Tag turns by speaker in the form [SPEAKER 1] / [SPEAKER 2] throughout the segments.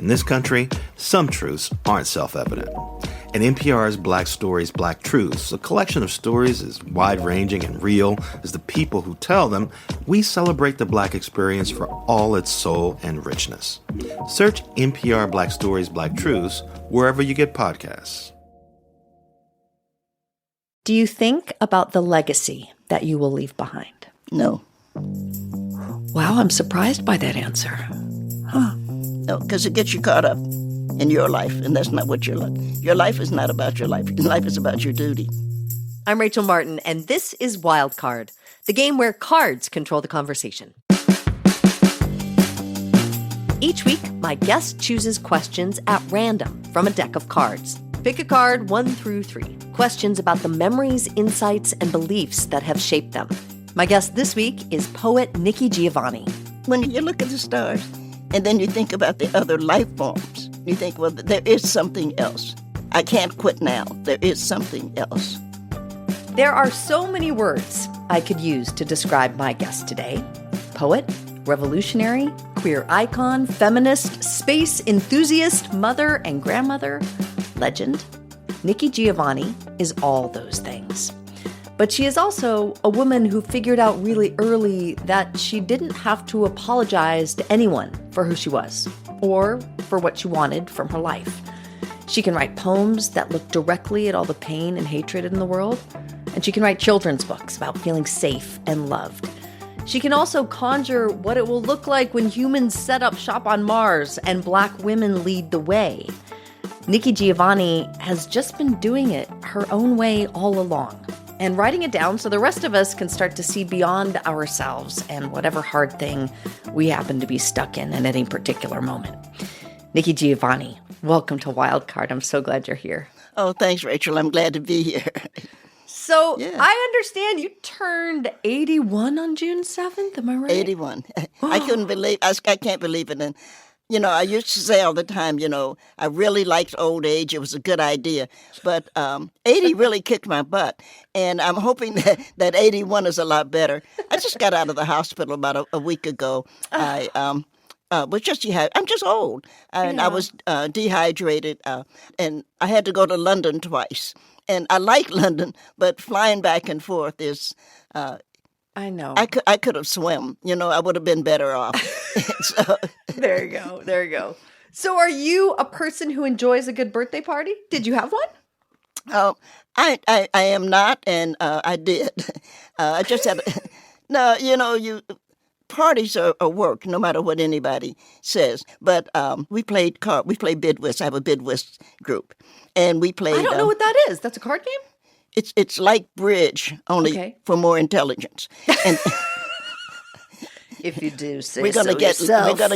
[SPEAKER 1] In this country, some truths aren't self-evident. And NPR's Black Stories, Black Truths, a collection of stories as wide-ranging and real as the people who tell them, we celebrate the Black experience for all its soul and richness. Search NPR Black Stories, Black Truths wherever you get podcasts.
[SPEAKER 2] Do you think about the legacy that you will leave behind?
[SPEAKER 3] No.
[SPEAKER 2] Wow, I'm surprised by that answer. Huh.
[SPEAKER 3] No, because it gets you caught up in your life, and that's not what your life. Your life is not about your life. Your life is about your duty.
[SPEAKER 2] I'm Rachel Martin, and this is Wild Card, the game where cards control the conversation. Each week, my guest chooses questions at random from a deck of cards. Pick a card 1 through 3. Questions about the memories, insights, and beliefs that have shaped them. My guest this week is poet Nikki Giovanni.
[SPEAKER 3] When you look at the stars, and then you think about the other life forms, you think, well, there is something else. I can't quit now. There is something else.
[SPEAKER 2] There are so many words I could use to describe my guest today. Poet, revolutionary, queer icon, feminist, space enthusiast, mother and grandmother, legend. Nikki Giovanni is all those things. But she is also a woman who figured out really early that she didn't have to apologize to anyone for who she was or for what she wanted from her life. She can write poems that look directly at all the pain and hatred in the world, and she can write children's books about feeling safe and loved. She can also conjure what it will look like when humans set up shop on Mars and Black women lead the way. Nikki Giovanni has just been doing it her own way all along, and writing it down so the rest of us can start to see beyond ourselves and whatever hard thing we happen to be stuck in at any particular moment. Nikki Giovanni, welcome to Wild Card. I'm so glad you're here.
[SPEAKER 3] Oh, thanks, Rachel. I'm glad to be here.
[SPEAKER 2] So
[SPEAKER 3] Yeah.
[SPEAKER 2] I understand you turned 81 on June 7th, am I right?
[SPEAKER 3] 81. I couldn't believe, I can't believe it. And, I used to say all the time, I really liked old age. It was a good idea. But 80 really kicked my butt. And I'm hoping that 81 is a lot better. I just got out of the hospital about a week ago. I was just I'm just old. And I was dehydrated. And I had to go to London twice. And I like London, but flying back and forth is...
[SPEAKER 2] I know.
[SPEAKER 3] I could have swum. I would have been better off. So,
[SPEAKER 2] There you go. So are you a person who enjoys a good birthday party? Did you have one?
[SPEAKER 3] I am not, and I did. I just had... No, parties are work, no matter what anybody says. But we played bid whist. I have a bid whist group. And we played...
[SPEAKER 2] I don't know what that is. That's a card game?
[SPEAKER 3] It's like bridge, only for more intelligence. And
[SPEAKER 2] if you do say
[SPEAKER 3] we're gonna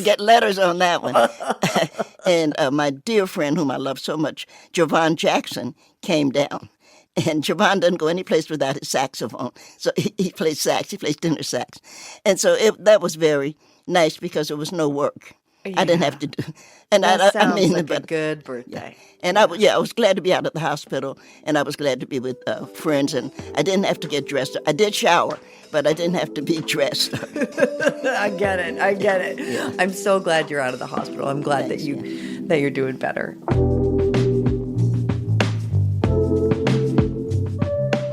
[SPEAKER 3] get letters on that one. And my dear friend, whom I love so much, Jovan Jackson, came down. And Jovan doesn't go any place without his saxophone. So he plays sax. He plays tenor sax. And so that was very nice because there was no work. Yeah. I didn't have to do. And
[SPEAKER 2] that sounds like a good birthday.
[SPEAKER 3] Yeah. And I was glad to be out of the hospital, and I was glad to be with friends, and I didn't have to get dressed. I did shower, but I didn't have to be dressed.
[SPEAKER 2] I get it.
[SPEAKER 3] Yeah.
[SPEAKER 2] I'm so glad you're out of the hospital. I'm glad that you're doing better.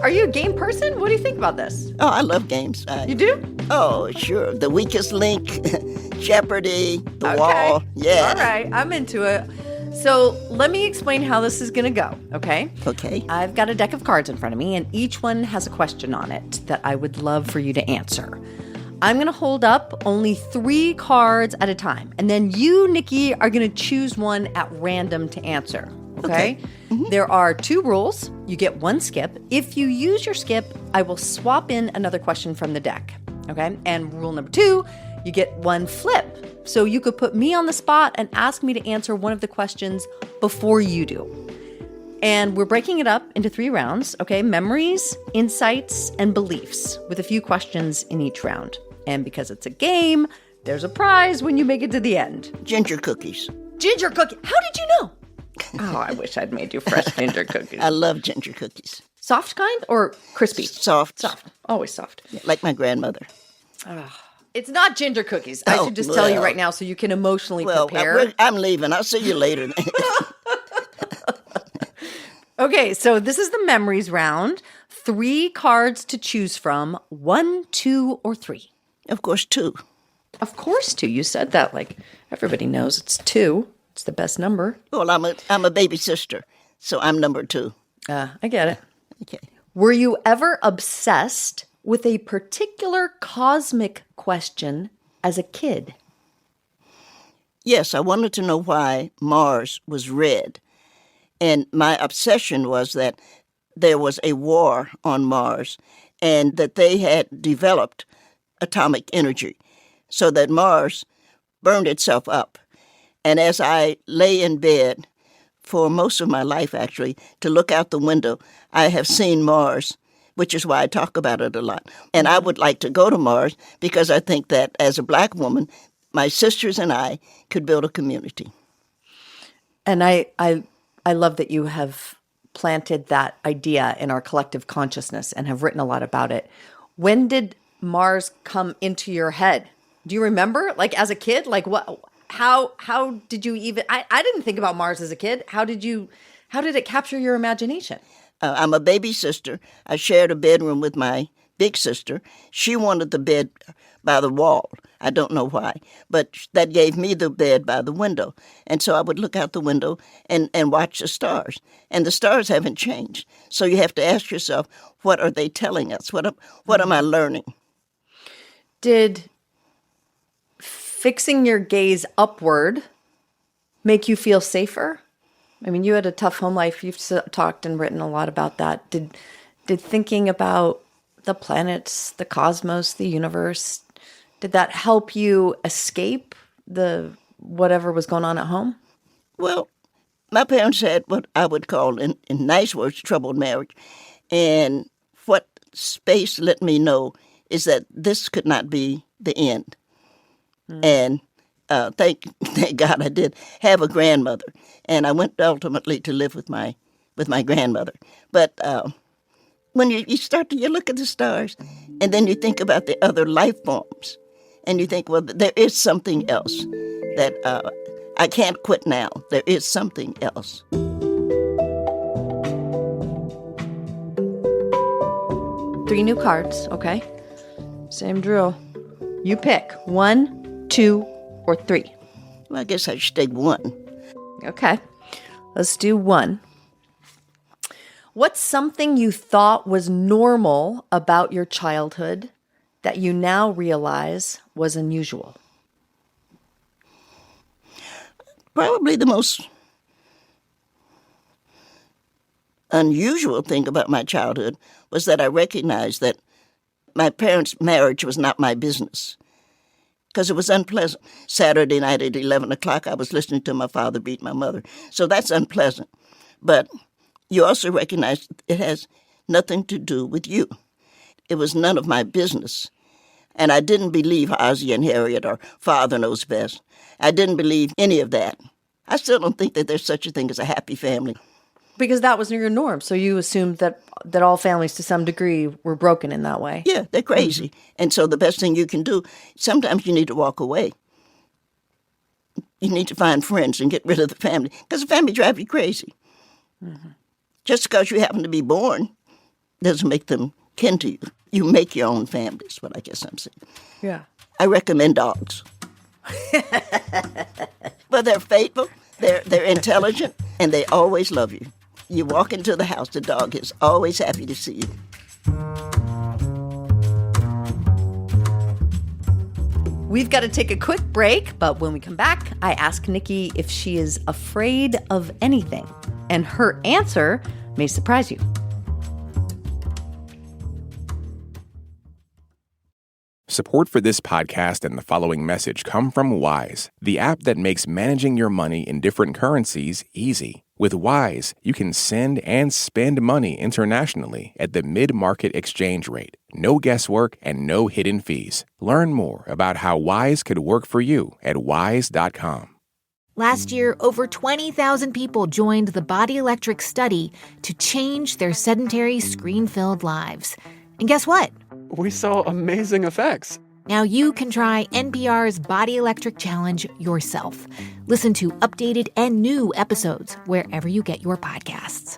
[SPEAKER 2] Are you a game person? What do you think about this?
[SPEAKER 3] Oh, I love games.
[SPEAKER 2] You do?
[SPEAKER 3] Oh, sure. The Weakest Link, Jeopardy, The Wall. Yeah.
[SPEAKER 2] All right. I'm into it. So let me explain how this is going to go, okay?
[SPEAKER 3] Okay.
[SPEAKER 2] I've got a deck of cards in front of me, and each one has a question on it that I would love for you to answer. I'm going to hold up only 3 cards at a time, and then you, Nikki, are going to choose one at random to answer, okay? Mm-hmm. There are 2 rules. You get 1 skip. If you use your skip, I will swap in another question from the deck, okay? And rule number 2, you get 1 flip. So you could put me on the spot and ask me to answer one of the questions before you do. And we're breaking it up into 3 rounds, okay? Memories, insights, and beliefs, with a few questions in each round. And because it's a game, there's a prize when you make it to the end.
[SPEAKER 3] Ginger cookies.
[SPEAKER 2] Ginger cookie. How did you know? Oh, I wish I'd made you fresh ginger cookies.
[SPEAKER 3] I love ginger cookies.
[SPEAKER 2] Soft kind or crispy?
[SPEAKER 3] Soft.
[SPEAKER 2] Soft. Always soft.
[SPEAKER 3] Like my grandmother.
[SPEAKER 2] Oh, It's not ginger cookies. I should just tell you right now so you can emotionally prepare.
[SPEAKER 3] I'm leaving. I'll see you later.
[SPEAKER 2] Okay, so this is the memories round. 3 cards to choose from. 1, 2, or 3.
[SPEAKER 3] Of course, 2.
[SPEAKER 2] Of course, 2. You said that like everybody knows it's 2. It's the best number.
[SPEAKER 3] Well, I'm a baby sister, so I'm number 2.
[SPEAKER 2] I get it.
[SPEAKER 3] Okay.
[SPEAKER 2] Were you ever obsessed with a particular cosmic question as a kid?
[SPEAKER 3] Yes, I wanted to know why Mars was red. And my obsession was that there was a war on Mars and that they had developed atomic energy so that Mars burned itself up. And as I lay in bed for most of my life, actually, to look out the window, I have seen Mars, which is why I talk about it a lot. And I would like to go to Mars because I think that as a Black woman, my sisters and I could build a community.
[SPEAKER 2] And I love that you have planted that idea in our collective consciousness and have written a lot about it. When did Mars come into your head? Do you remember? Like as a kid? Like what? How did you even? I didn't think about Mars as a kid. How did it capture your imagination?
[SPEAKER 3] I'm a baby sister. I shared a bedroom with my big sister. She wanted the bed by the wall. I don't know why, but that gave me the bed by the window. And so I would look out the window and watch the stars. And the stars haven't changed. So you have to ask yourself, what are they telling us? What am I learning?
[SPEAKER 2] Did fixing your gaze upward make you feel safer? I mean, you had a tough home life. You've talked and written a lot about that. Did thinking about the planets, the cosmos, the universe, did that help you escape the whatever was going on at home?
[SPEAKER 3] Well, my parents had what I would call, in nice words, troubled marriage. And what space let me know is that this could not be the end. And thank God I did have a grandmother. And I went ultimately to live with my grandmother. But when you look at the stars, and then you think about the other life forms, and you think, well, there is something else that I can't quit now. There is something else.
[SPEAKER 2] 3 new cards, okay? Same drill. You pick 1, 2, or 3.
[SPEAKER 3] Well, I guess I should take 1.
[SPEAKER 2] Okay, let's do 1. What's something you thought was normal about your childhood that you now realize was unusual?
[SPEAKER 3] Probably the most unusual thing about my childhood was that I recognized that my parents' marriage was not my business because it was unpleasant. Saturday night at 11 o'clock, I was listening to my father beat my mother. So that's unpleasant. But you also recognize it has nothing to do with you. It was none of my business. And I didn't believe Ozzie and Harriet or Father Knows Best. I didn't believe any of that. I still don't think that there's such a thing as a happy family.
[SPEAKER 2] Because that was your norm. So you assumed that all families to some degree were broken in that way.
[SPEAKER 3] Yeah, they're crazy. And so the best thing you can do, sometimes you need to walk away. You need to find friends and get rid of the family. Because the family drives you crazy. Mm-hmm. Just because you happen to be born doesn't make them kin to you. You make your own family, is what I guess I'm saying.
[SPEAKER 2] Yeah.
[SPEAKER 3] I recommend dogs. But they're faithful, they're intelligent, and they always love you. You walk into the house, the dog is always happy to see you.
[SPEAKER 2] We've got to take a quick break, but when we come back, I ask Nikki if she is afraid of anything, and her answer may surprise you.
[SPEAKER 4] Support for this podcast and the following message come from Wise, the app that makes managing your money in different currencies easy. With Wise, you can send and spend money internationally at the mid-market exchange rate. No guesswork and no hidden fees. Learn more about how Wise could work for you at wise.com.
[SPEAKER 5] Last year, over 20,000 people joined the Body Electric study to change their sedentary, screen-filled lives. And guess what?
[SPEAKER 6] We saw amazing effects.
[SPEAKER 5] Now you can try NPR's Body Electric Challenge yourself. Listen to updated and new episodes wherever you get your podcasts.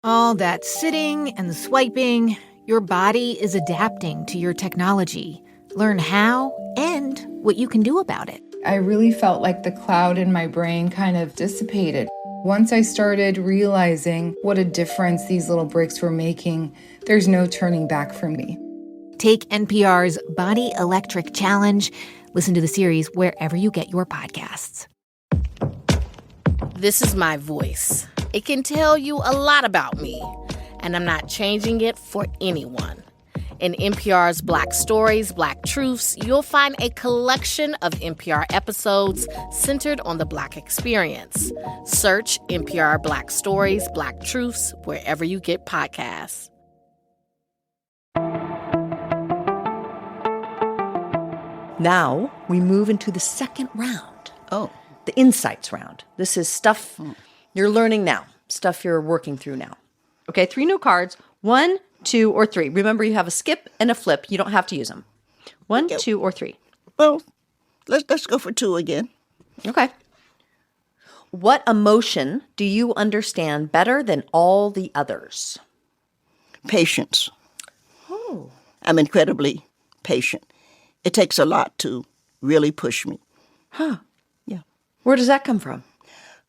[SPEAKER 5] All that sitting and swiping, your body is adapting to your technology. Learn how and what you can do about it.
[SPEAKER 6] I really felt like the cloud in my brain kind of dissipated. Once I started realizing what a difference these little breaks were making, there's no turning back for me.
[SPEAKER 5] Take NPR's Body Electric Challenge. Listen to the series wherever you get your podcasts.
[SPEAKER 7] This is my voice. It can tell you a lot about me, and I'm not changing it for anyone. In NPR's Black Stories, Black Truths, you'll find a collection of NPR episodes centered on the Black experience. Search NPR Black Stories, Black Truths wherever you get podcasts.
[SPEAKER 2] Now we move into the second round.
[SPEAKER 3] Oh.
[SPEAKER 2] The insights round. This is stuff you're learning now, stuff you're working through now. Okay, 3 new cards, 1, 2, or 3. Remember, you have a skip and a flip. You don't have to use them. 1, 2, or 3.
[SPEAKER 3] Well, let's go for 2 again.
[SPEAKER 2] Okay. What emotion do you understand better than all the others?
[SPEAKER 3] Patience.
[SPEAKER 2] Oh.
[SPEAKER 3] I'm incredibly patient. It takes a lot to really push me.
[SPEAKER 2] Huh.
[SPEAKER 3] Yeah.
[SPEAKER 2] Where does that come from?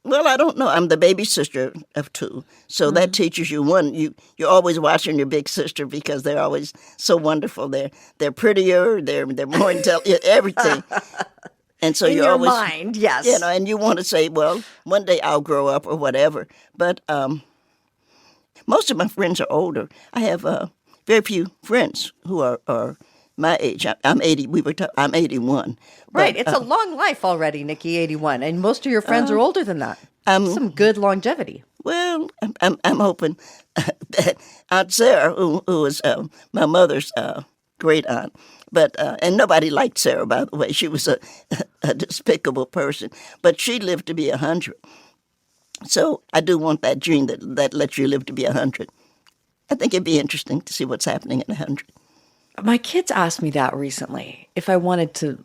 [SPEAKER 3] Well, I don't know. I'm the baby sister of 2. So that teaches you, one, you're always watching your big sister because they're always so wonderful. They're prettier, they're more intelligent, everything. And so
[SPEAKER 2] In
[SPEAKER 3] you're
[SPEAKER 2] your
[SPEAKER 3] always,
[SPEAKER 2] mind, yes.
[SPEAKER 3] You know, and you want to say, well, one day I'll grow up or whatever. But most of my friends are older. I have very few friends who are my age. I'm 80. I'm 81.
[SPEAKER 2] Right.
[SPEAKER 3] But,
[SPEAKER 2] It's a long life already, Nikki, 81. And most of your friends are older than that. Some good longevity.
[SPEAKER 3] Well, I'm hoping that Aunt Sarah, who was my mother's great aunt, but and nobody liked Sarah, by the way. She was a despicable person, but she lived to be 100. So I do want that gene that lets you live to be 100. I think it'd be interesting to see what's happening at 100.
[SPEAKER 2] My kids asked me that recently, if I wanted to,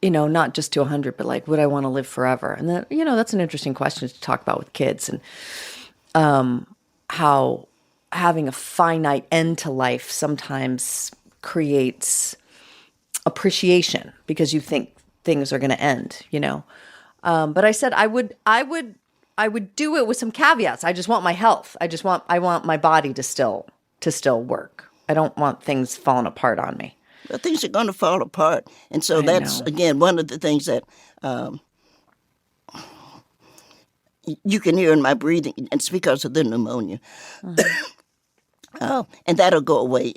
[SPEAKER 2] not just to 100, but like, would I want to live forever? And then, that's an interesting question to talk about with kids, and how having a finite end to life sometimes creates appreciation because you think things are going to end, But I said I would do it with some caveats. I just want my health. I want my body to still work. I don't want things falling apart on me.
[SPEAKER 3] Well, things are going to fall apart. And so that's, again, one of the things that you can hear in my breathing. It's because of the pneumonia. And that'll go away.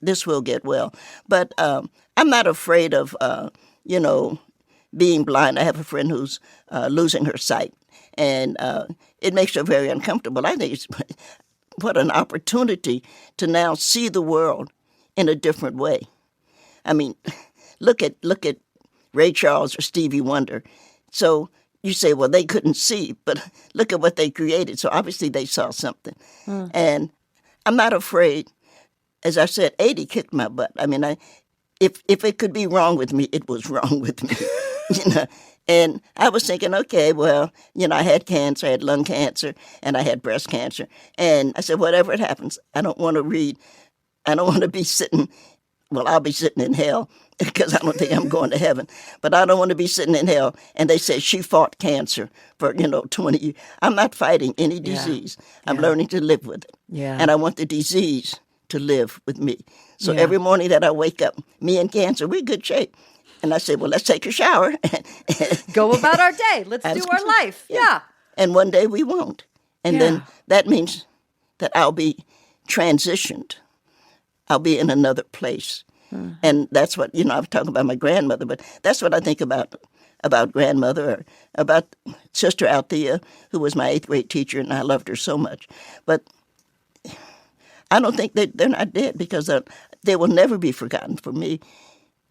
[SPEAKER 3] This will get well. But I'm not afraid of, being blind. I have a friend who's losing her sight. And it makes her very uncomfortable. I think it's what an opportunity to now see the world in a different way. I mean, look at Ray Charles or Stevie Wonder. So you say, well, they couldn't see, but look at what they created. So obviously they saw something. And I'm not afraid. As I said, 80 kicked my butt. I mean, if it could be wrong with me, it was wrong with me. And I was thinking, okay, well, I had cancer, I had lung cancer, and I had breast cancer. And I said, whatever it happens, I don't want to be sitting, well, I'll be sitting in hell because I don't think I'm going to heaven. But I don't want to be sitting in hell. And they said she fought cancer for, 20 years. I'm not fighting any disease. I'm learning to live with it.
[SPEAKER 2] Yeah.
[SPEAKER 3] And I want the disease to live with me. So every morning that I wake up, me and cancer, we're in good shape. And I said, well, let's take a shower.
[SPEAKER 2] Go about our day. Let's do our life. Yeah.
[SPEAKER 3] And one day we won't. And then that means that I'll be transitioned. I'll be in another place. And that's what, I was talking about my grandmother, but that's what I think about grandmother, or about Sister Althea, who was my 8th grade teacher, and I loved her so much. But I don't think they're not dead, because they will never be forgotten for me.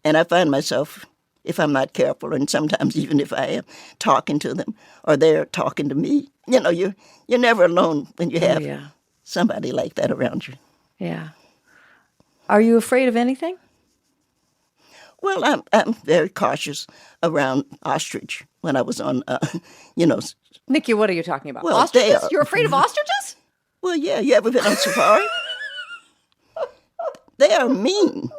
[SPEAKER 3] And I find myself, if I'm not careful, and sometimes even if I am, talking to them, or they're talking to me. You're never alone when you have somebody like that around you.
[SPEAKER 2] Yeah. Are you afraid of anything?
[SPEAKER 3] Well, I'm very cautious around ostrich when I was on,
[SPEAKER 2] Nikki, what are you talking about?
[SPEAKER 3] Well,
[SPEAKER 2] Ostriches? You're afraid of ostriches?
[SPEAKER 3] Well, yeah, you ever been on safari? They are mean.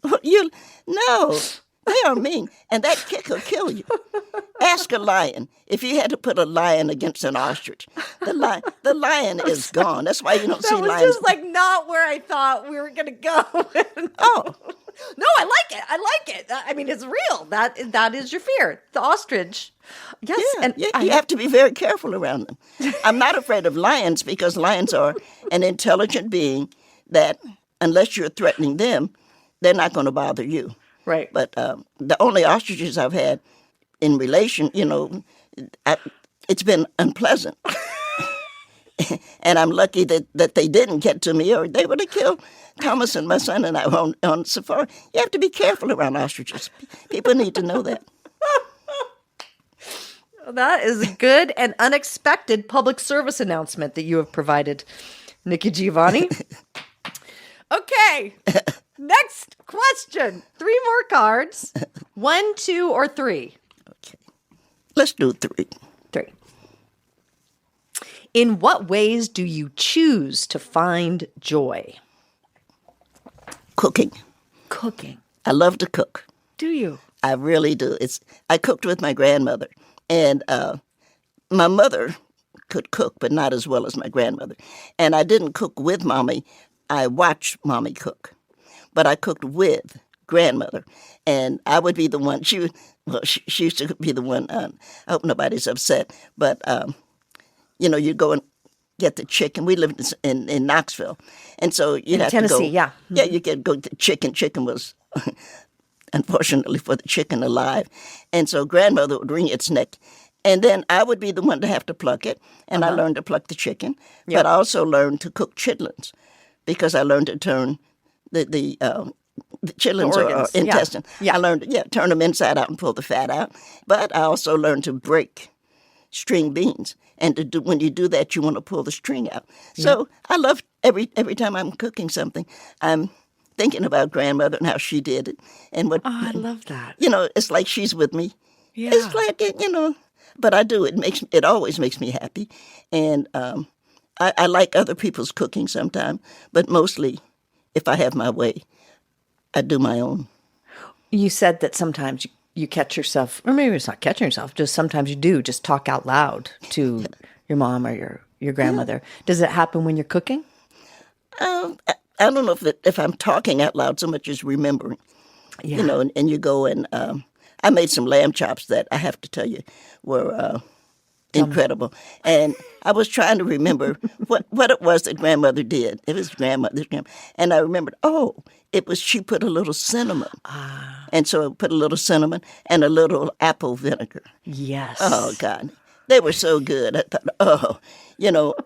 [SPEAKER 3] No, they are mean, and that kick will kill you. Ask a lion. If you had to put a lion against an ostrich, the lion is gone. That's why you don't see lions.
[SPEAKER 2] That was just like not where I thought we were going to go.
[SPEAKER 3] Oh.
[SPEAKER 2] No, I like it. I mean, it's real. That is your fear. The ostrich. Yes.
[SPEAKER 3] Yeah,
[SPEAKER 2] and
[SPEAKER 3] you have to be very careful around them. I'm not afraid of lions because lions are an intelligent being that, unless you're threatening them, they're not going to bother you.
[SPEAKER 2] Right.
[SPEAKER 3] But the only ostriches I've had in relation, it's been unpleasant. And I'm lucky that they didn't get to me, or they would have killed Thomas and my son and I on safari. You have to be careful around ostriches. People need to know that.
[SPEAKER 2] That is a good and unexpected public service announcement that you have provided, Nikki Giovanni. Okay, next question. 3 more cards. 1, 2, or 3?
[SPEAKER 3] Okay, let's do 3.
[SPEAKER 2] 3. In what ways do you choose to find joy?
[SPEAKER 3] Cooking.
[SPEAKER 2] Cooking.
[SPEAKER 3] I love to cook.
[SPEAKER 2] Do you?
[SPEAKER 3] I really do. I cooked with my grandmother, and my mother could cook, but not as well as my grandmother. And I didn't cook with Mommy. I watched Mommy cook, but I cooked with grandmother, and I would be the one. She used to be the one. I hope nobody's upset, but you go and get the chicken. We lived in Knoxville, and so you'd have
[SPEAKER 2] Tennessee,
[SPEAKER 3] to go.
[SPEAKER 2] yeah. Mm-hmm.
[SPEAKER 3] Yeah, you could go to chicken. Chicken was, unfortunately for the chicken, alive, and so grandmother would wring its neck. And then I would be the one to have to pluck it, and I learned to pluck the chicken, but I also learned to cook chitlins, because I learned to turn the chitlins or intestine. Yeah. I learned to turn them inside out and pull the fat out. But I also learned to break string beans, and when you do that, you want to pull the string out. So I love every time I'm cooking something, I'm thinking about grandmother and how she did it, and what.
[SPEAKER 2] Oh, I love that.
[SPEAKER 3] It's like she's with me.
[SPEAKER 2] Yeah.
[SPEAKER 3] It's like but I do. It always makes me happy, and I like other people's cooking sometimes, but mostly, if I have my way, I do my own.
[SPEAKER 2] You said that sometimes you catch yourself, or maybe it's not catching yourself, just sometimes you do just talk out loud to your mom or your grandmother. Yeah. Does it happen when you're cooking?
[SPEAKER 3] I don't know if I'm talking out loud so much as remembering. Yeah. And you go and I made some lamb chops that I have to tell you were incredible. And I was trying to remember what it was that grandmother did. It was grandmother's grandmother. And I remembered, she put a little cinnamon. And so I put a little cinnamon and a little apple vinegar.
[SPEAKER 2] Yes.
[SPEAKER 3] Oh, God. They were so good. I thought,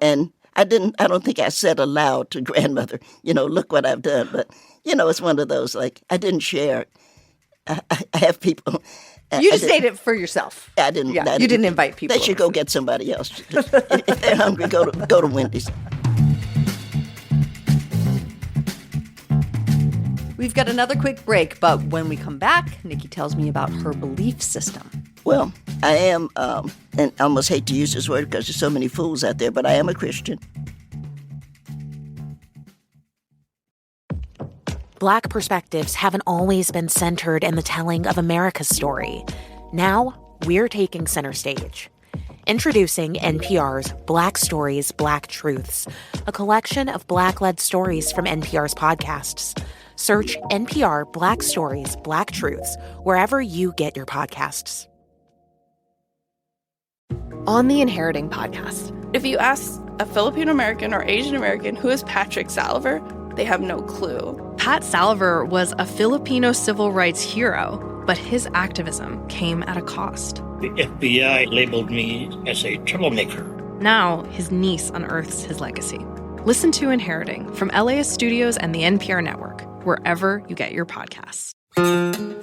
[SPEAKER 3] and I don't think I said aloud to grandmother, look what I've done. But, it's one of those, like, I didn't share. I have people.
[SPEAKER 2] You just ate it for yourself.
[SPEAKER 3] I didn't.
[SPEAKER 2] Yeah, you didn't invite people.
[SPEAKER 3] They should go get somebody else. If they're hungry, go to Wendy's.
[SPEAKER 2] We've got another quick break, but when we come back, Nikki tells me about her belief system.
[SPEAKER 3] Well, I am, and I almost hate to use this word because there's so many fools out there, but I am a Christian.
[SPEAKER 7] Black perspectives haven't always been centered in the telling of America's story. Now, we're taking center stage. Introducing NPR's Black Stories, Black Truths, a collection of Black-led stories from NPR's podcasts. Search NPR Black Stories, Black Truths wherever you get your podcasts.
[SPEAKER 8] On the Inheriting podcast, if you ask a Filipino American or Asian American who is Patrick Salver, they have no clue.
[SPEAKER 9] Pat Salver was a Filipino civil rights hero, but his activism came at a cost.
[SPEAKER 10] The FBI labeled me as a troublemaker.
[SPEAKER 9] Now, his niece unearths his legacy. Listen to Inheriting from LAist Studios and the NPR Network, wherever you get your podcasts.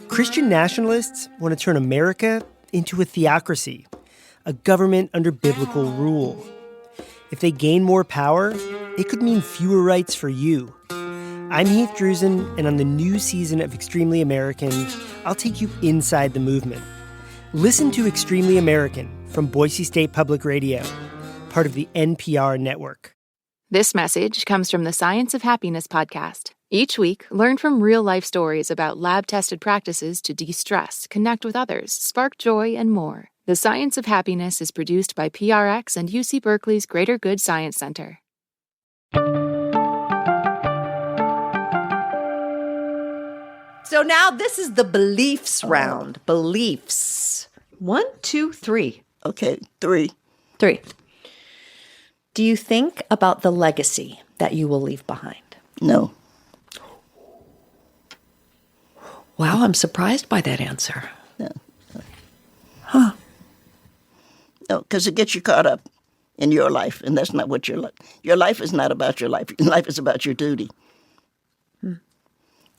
[SPEAKER 11] Christian nationalists want to turn America into a theocracy, a government under biblical rule. If they gain more power, it could mean fewer rights for you I'm Heath Drusen, and on the new season of Extremely American, I'll take you inside the movement. Listen to Extremely American from Boise State Public Radio, part of the NPR network.
[SPEAKER 12] This message comes from the Science of Happiness podcast. Each week, learn from real-life stories about lab-tested practices to de-stress, connect with others, spark joy, and more. The Science of Happiness is produced by PRX and UC Berkeley's Greater Good Science Center.
[SPEAKER 2] So now this is the beliefs round. Beliefs. 1, 2, 3.
[SPEAKER 3] Okay, 3.
[SPEAKER 2] 3. Do you think about the legacy that you will leave behind?
[SPEAKER 3] No.
[SPEAKER 2] Wow, I'm surprised by that answer.
[SPEAKER 3] No.
[SPEAKER 2] Huh.
[SPEAKER 3] No, because it gets you caught up in your life, and that's not what your life. Your life is not about your life. Your life is about your duty.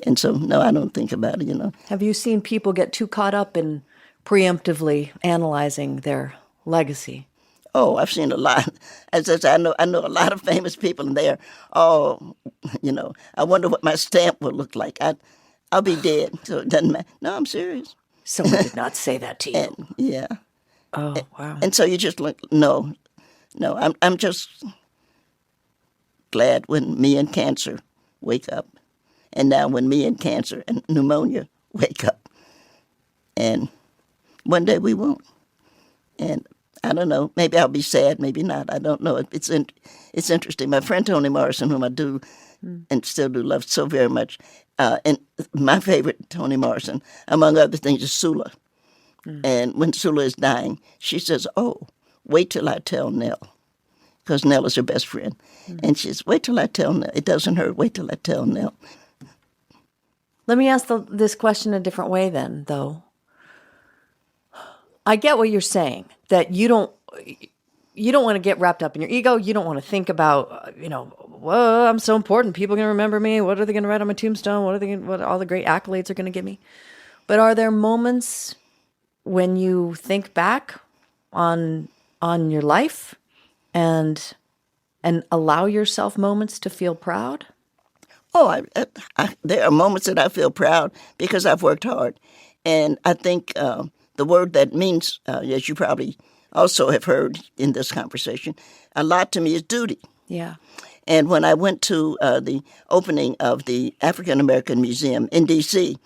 [SPEAKER 3] And so, no, I don't think about it,
[SPEAKER 2] Have you seen people get too caught up in preemptively analyzing their legacy?
[SPEAKER 3] Oh, I've seen a lot. As I said, I know a lot of famous people, and they're all, I wonder what my stamp will look like. I'll be dead, so it doesn't matter. No, I'm serious.
[SPEAKER 2] Someone did not say that to you.
[SPEAKER 3] Yeah.
[SPEAKER 2] Oh, wow.
[SPEAKER 3] And so you just look, no, I'm just glad when me and cancer wake up. And now when me and cancer and pneumonia wake up. And one day we won't. And I don't know, maybe I'll be sad, maybe not. I don't know. It's interesting. My friend Toni Morrison, whom I do and still do love so very much, and my favorite Toni Morrison, among other things, is Sula. And when Sula is dying, she says, "Oh, wait till I tell Nell," because Nell is her best friend. And she says, "Wait till I tell Nell. It doesn't hurt. Wait till I tell Nell."
[SPEAKER 2] Let me ask this question a different way then, though. I get what you're saying, that you don't want to get wrapped up in your ego. You don't want to think about, whoa, I'm so important. People are going to remember me. What are they going to write on my tombstone? What all the great accolades are going to give me? But are there moments when you think back on your life and allow yourself moments to feel proud?
[SPEAKER 3] Oh, there are moments that I feel proud because I've worked hard. And I think the word that means, as you probably also have heard in this conversation, a lot to me is duty.
[SPEAKER 2] Yeah.
[SPEAKER 3] And when I went to the opening of the African American Museum in D.C.,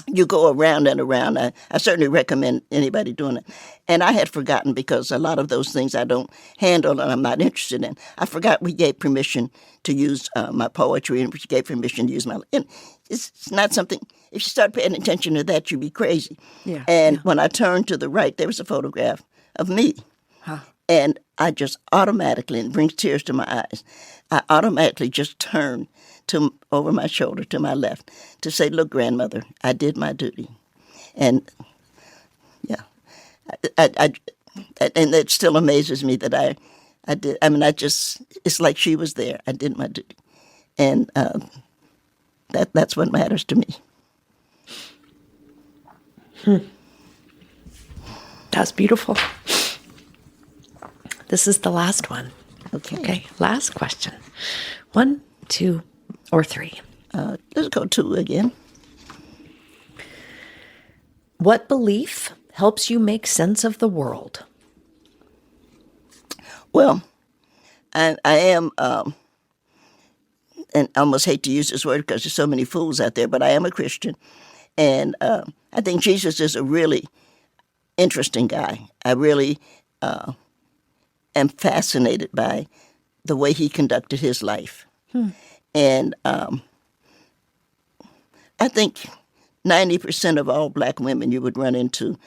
[SPEAKER 3] you go around and around. I certainly recommend anybody doing it. And I had forgotten, because a lot of those things I don't handle and I'm not interested in. I forgot we gave permission to use my poetry, and we gave permission to use my... And it's not something... If you start paying attention to that, you'd be crazy.
[SPEAKER 2] Yeah.
[SPEAKER 3] And when I turned to the right, there was a photograph of me.
[SPEAKER 2] Huh.
[SPEAKER 3] And I just automatically, and it brings tears to my eyes, I automatically just turned over my shoulder to my left to say, "Look, grandmother, I did my duty." And, yeah, and it still amazes me that I did. I mean, it's like she was there. I did my duty. And that's what matters to me.
[SPEAKER 2] That's beautiful. This is the last one.
[SPEAKER 3] Okay.
[SPEAKER 2] Last question. 1, 2, or 3.
[SPEAKER 3] Let's go 2 again.
[SPEAKER 2] What belief helps you make sense of the world?
[SPEAKER 3] Well, I am, and I almost hate to use this word because there's so many fools out there, but I am a Christian. And I think Jesus is a really interesting guy. I really am fascinated by the way he conducted his life. And I think 90% of all black women you would run into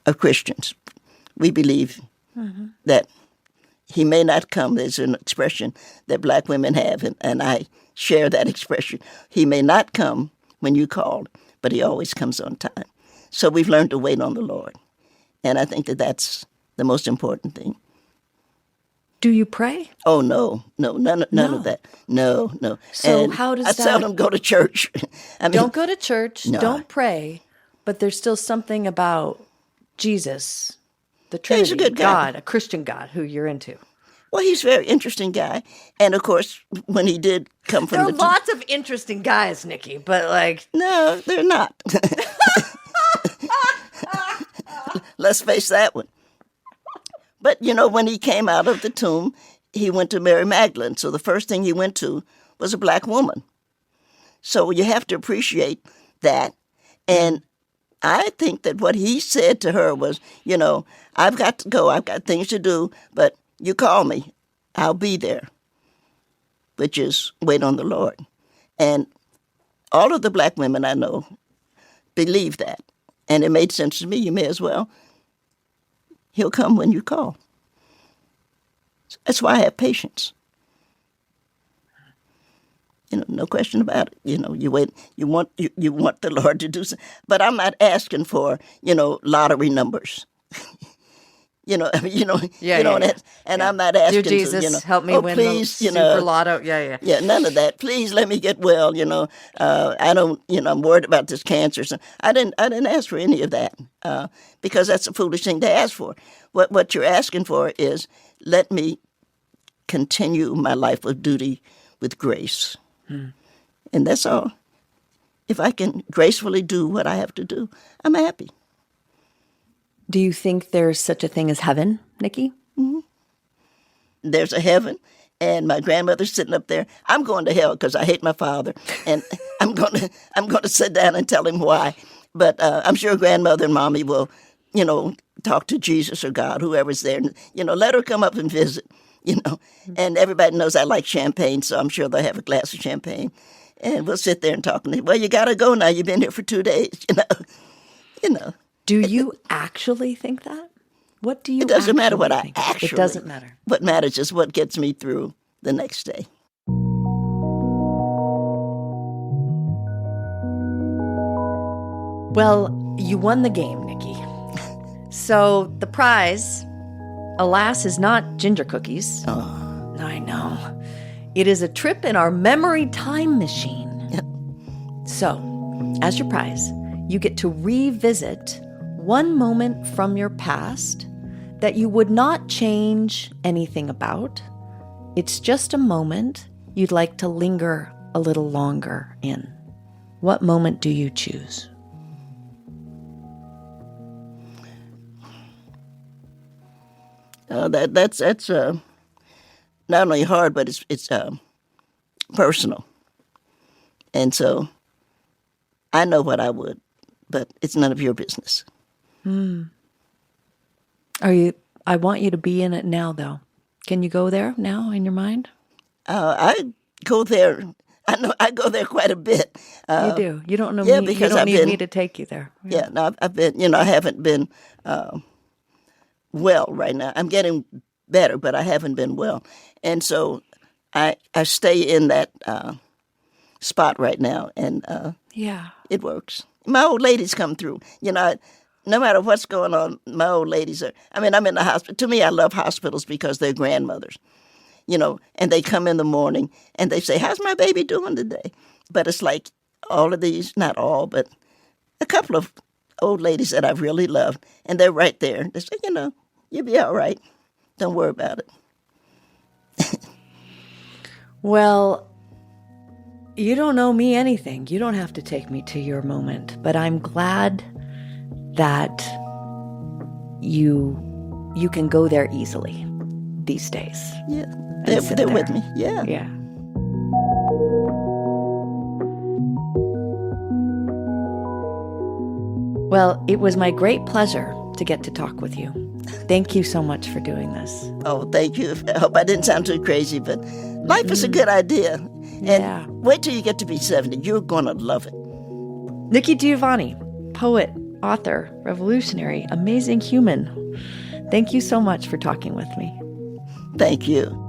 [SPEAKER 3] are Christians. We believe that he may not come. There's an expression that black women have, and I share that expression. He may not come when you call, but he always comes on time. So we've learned to wait on the Lord. And I think that that's the most important thing.
[SPEAKER 2] Do you pray?
[SPEAKER 3] Oh, no, none of that. No.
[SPEAKER 2] So
[SPEAKER 3] and
[SPEAKER 2] how does
[SPEAKER 3] I seldom go to church. I mean,
[SPEAKER 2] don't go to church,
[SPEAKER 3] No.
[SPEAKER 2] don't pray, but there's still something about Jesus, the
[SPEAKER 3] He's
[SPEAKER 2] Trinity,
[SPEAKER 3] a good guy.
[SPEAKER 2] God, a Christian God who you're into.
[SPEAKER 3] Well, he's a very interesting guy. And, of course, when he did come from
[SPEAKER 2] There are lots of interesting guys, Nikki, but like...
[SPEAKER 3] No, they're not. Let's face that one. But, when he came out of the tomb, he went to Mary Magdalene. So the first thing he went to was a black woman. So you have to appreciate that. And I think that what he said to her was, I've got to go. I've got things to do, but you call me. I'll be there, which is wait on the Lord. And all of the black women I know believe that. And it made sense to me. You may as well. He'll come when you call. That's why I have patience. No question about it. You wait. You want the Lord to do something. But I'm not asking for lottery numbers. And I'm not asking.
[SPEAKER 2] Dear Jesus,
[SPEAKER 3] to,
[SPEAKER 2] help me win
[SPEAKER 3] please,
[SPEAKER 2] the super lotto. Yeah.
[SPEAKER 3] Yeah, none of that. Please let me get well. I don't. I'm worried about this cancer. So I didn't ask for any of that because that's a foolish thing to ask for. What you're asking for is let me continue my life of duty with grace. And that's all. If I can gracefully do what I have to do, I'm happy.
[SPEAKER 2] Do you think there's such a thing as heaven, Nikki?
[SPEAKER 3] Mm-hmm. There's a heaven, and my grandmother's sitting up there. I'm going to hell because I hate my father, and I'm going to sit down and tell him why. But I'm sure grandmother and mommy will, talk to Jesus or God, whoever's there. Let her come up and visit. And everybody knows I like champagne, so I'm sure they'll have a glass of champagne. And we'll sit there and talk. Well, you got to go now. You've been here for 2 days,
[SPEAKER 2] Do you actually think that? What do you
[SPEAKER 3] It doesn't matter what
[SPEAKER 2] think?
[SPEAKER 3] I actually...
[SPEAKER 2] It doesn't matter.
[SPEAKER 3] What matters is what gets me through the next day.
[SPEAKER 2] Well, you won the game, Nikki. So the prize, alas, is not ginger cookies.
[SPEAKER 3] Oh.
[SPEAKER 2] I know. It is a trip in our memory time machine.
[SPEAKER 3] Yep.
[SPEAKER 2] So, as your prize, you get to revisit one moment from your past that you would not change anything about. It's just a moment you'd like to linger a little longer in. What moment do you choose?
[SPEAKER 3] That's not only hard, but it's personal. And so I know what I would, but it's none of your business.
[SPEAKER 2] I want you to be in it now, though. Can you go there now in your mind?
[SPEAKER 3] I go there. I know I go there quite a bit.
[SPEAKER 2] You do. You don't know
[SPEAKER 3] me.
[SPEAKER 2] Because you don't need me to take you there.
[SPEAKER 3] Yeah, no, I've been. I haven't been well right now. I'm getting better, but I haven't been well, and so I stay in that spot right now, and it works. My old ladies come through. No matter what's going on, my old ladies are. I'm in the hospital. To me, I love hospitals because they're grandmothers. And they come in the morning and they say, "How's my baby doing today?" But it's like all of these, not all, but a couple of old ladies that I've really loved, and they're right there. They say, "You'll be all right. Don't worry about it."
[SPEAKER 2] Well, you don't know me anything. You don't have to take me to your moment, but I'm glad that you can go there easily these days.
[SPEAKER 3] Yeah, they're with me. Yeah.
[SPEAKER 2] Yeah. Well, it was my great pleasure to get to talk with you. Thank you so much for doing this.
[SPEAKER 3] Oh, thank you. I hope I didn't sound too crazy, but life is a good idea. And wait till you get to be 70. You're going to love it.
[SPEAKER 2] Nikki Giovanni, poet, author, revolutionary, amazing human. Thank you so much for talking with me.
[SPEAKER 3] Thank you.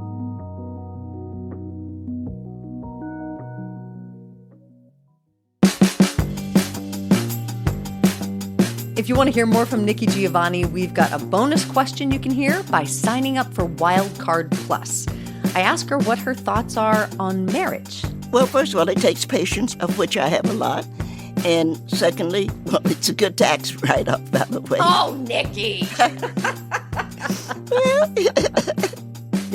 [SPEAKER 2] If you want to hear more from Nikki Giovanni, we've got a bonus question you can hear by signing up for Wildcard Plus. I ask her what her thoughts are on marriage.
[SPEAKER 3] Well, first of all, it takes patience, of which I have a lot. And secondly, well, it's a good tax write-off, by the way.
[SPEAKER 2] Oh, Nikki!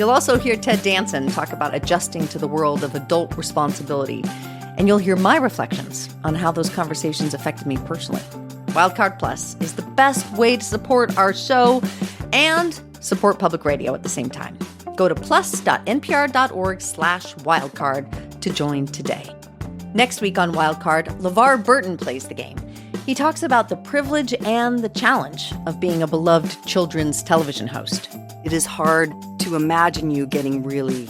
[SPEAKER 2] You'll also hear Ted Danson talk about adjusting to the world of adult responsibility. And you'll hear my reflections on how those conversations affected me personally. Wildcard Plus is the best way to support our show and support public radio at the same time. Go to plus.npr.org/wildcard to join today. Next week on Wildcard, LeVar Burton plays the game. He talks about the privilege and the challenge of being a beloved children's television host.
[SPEAKER 13] It is hard to imagine you getting really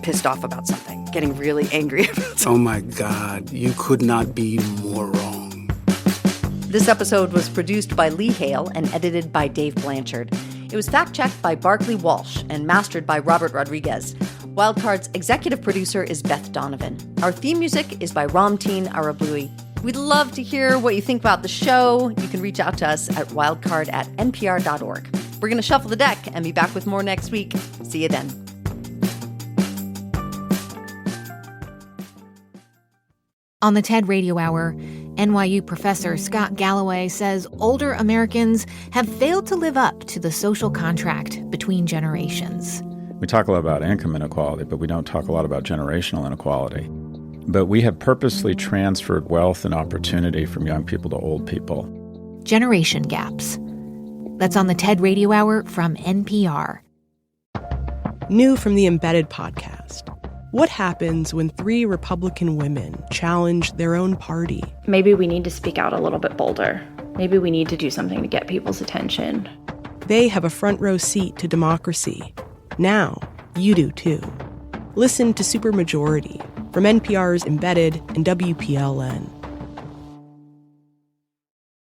[SPEAKER 13] pissed off about something, getting really angry about something.
[SPEAKER 14] Oh my God, you could not be more wrong.
[SPEAKER 2] This episode was produced by Lee Hale and edited by Dave Blanchard. It was fact-checked by Barkley Walsh and mastered by Robert Rodriguez. Wildcard's executive producer is Beth Donovan. Our theme music is by Ramteen Arablui. We'd love to hear what you think about the show. You can reach out to us at wildcard@npr.org. We're going to shuffle the deck and be back with more next week. See you then.
[SPEAKER 5] On the TED Radio Hour, NYU professor Scott Galloway says older Americans have failed to live up to the social contract between generations.
[SPEAKER 15] We talk a lot about income inequality, but we don't talk a lot about generational inequality. But we have purposely transferred wealth and opportunity from young people to old people.
[SPEAKER 5] Generation gaps. That's on the TED Radio Hour from NPR.
[SPEAKER 16] New from the Embedded podcast. What happens when 3 Republican women challenge their own party?
[SPEAKER 17] Maybe we need to speak out a little bit bolder. Maybe we need to do something to get people's attention.
[SPEAKER 16] They have a front row seat to democracy. Now, you do too. Listen to Supermajority from NPR's Embedded and WPLN.